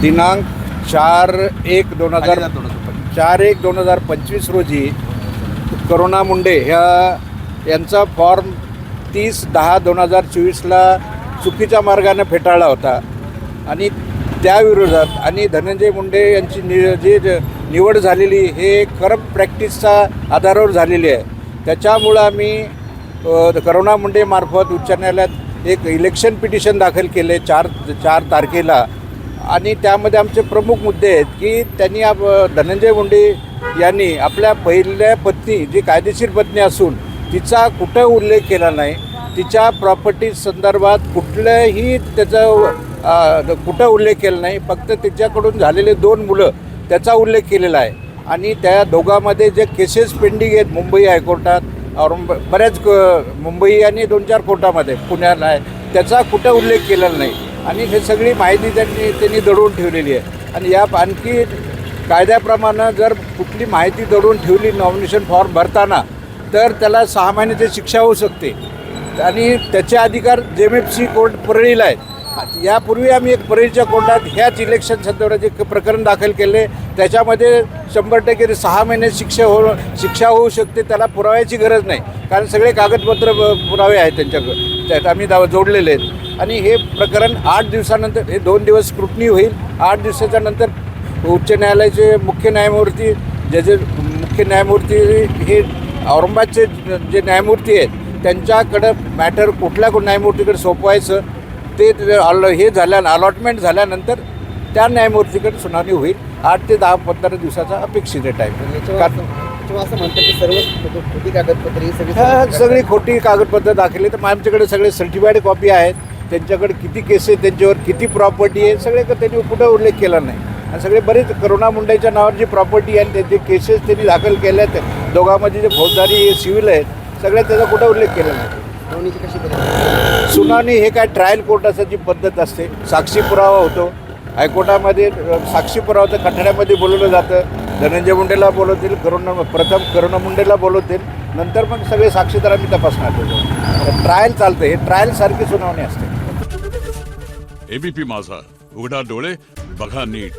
दिनांक 4/1/2025 रोजी करुणा मुंडे यांचा फॉर्म 30/10/2024ला चुकीच्या मार्गाने फेटाळला होता आणि त्याविरोधात आणि धनंजय मुंडे यांची निवड झालेली हे करप्ट प्रॅक्टिसच्या आधारावर झालेली आहे. त्याच्यामुळं आम्ही करुणा मुंडेमार्फत उच्च न्यायालयात एक इलेक्शन पिटिशन दाखल केले 4 तारखेला आणि त्यामध्ये आमचे प्रमुख मुद्दे आहेत की त्यांनी धनंजय मुंडे यांनी आपल्या पहिल्या पत्नी जी कायदेशीर पत्नी असून तिचा कुठं उल्लेख केला नाही, तिच्या प्रॉपर्टी संदर्भात कुठलंही त्याचा कुठं उल्लेख केला नाही, फक्त तिच्याकडून झालेले 2 मुलं त्याचा उल्लेख केलेला आहे आणि त्या दोघांमध्ये जे केसेस पेंडिंग आहेत मुंबई हायकोर्टात बऱ्याच मुंबई आणि 2-4 कोर्टामध्ये पुण्याला आहे त्याचा कुठं उल्लेख केलेला नाही आणि हे सगळी माहिती त्यांनी दडवून ठेवलेली आहे. आणि या आणखी कायद्याप्रमाणे जर कुठली माहिती दडवून ठेवली नॉमिनेशन फॉर्म भरताना तर त्याला 6 महिन्याची शिक्षा होऊ शकते आणि त्याचे अधिकार JMFC कोर्ट परळीला आहेत. यापूर्वी आम्ही एक परळीच्या कोर्टात ह्याच इलेक्शन संदर्भात प्रकरण दाखल केले, त्याच्यामध्ये 100% 6 महिने शिक्षा होऊ शकते. त्याला पुराव्याची गरज नाही कारण सगळे कागदपत्र पुरावे आहेत त्यांच्याकडे, त्यात आम्ही जोडलेले आहेत आणि हे प्रकरण 8 दिवसानंतर हे 2 दिवस स्क्रुटनी होईल. 8 दिवसाच्या नंतर उच्च न्यायालयाचे मुख्य न्यायमूर्ती मुख्य न्यायमूर्ती हे औरंगाबादचे जे न्यायमूर्ती आहेत त्यांच्याकडं मॅटर कुठल्या न्यायमूर्तीकडे सोपवायचं ते हे अलॉटमेंट झाल्यानंतर त्या न्यायमूर्तीकडे सुनावणी होईल. 8 ते 10-15 दिवसाचा अपेक्षित टाईम. असं म्हणतात की सर्व खोटी कागदपत्रे सगळी खोटी कागदपत्र दाखवली तर आमच्याकडे सगळे सर्टिफाईड कॉपी आहेत. त्यांच्याकडे किती केसेस, त्यांच्यावर किती प्रॉपर्टी आहे सगळे त्यांनी कुठं उल्लेख केला नाही आणि सगळे बरेच करुणा मुंडेच्या नावावर जी प्रॉपर्टी आहे आणि त्यांचे केसेस त्यांनी दाखल केले आहेत दोघांमध्ये जे फौजदारी सिव्हिल आहेत सगळ्या त्याचा कुठं उल्लेख केला नाही. सुनावणी हे काय ट्रायल कोर्ट असायची पद्धत असते. साक्षी पुरावा होतो हायकोर्टामध्ये, साक्षी पुरावा तर कठड्यामध्ये बोलवलं जातं. धनंजय मुंडेला बोलवतील, प्रथम करुणा मुंडेला बोलवतील, नंतर मग सगळे साक्षीदार आम्ही तपासणार. ट्रायल चालतं, हे ट्रायलसारखी सुनावणी असते. ABP माझा, उघडा डोळे बघा नीट.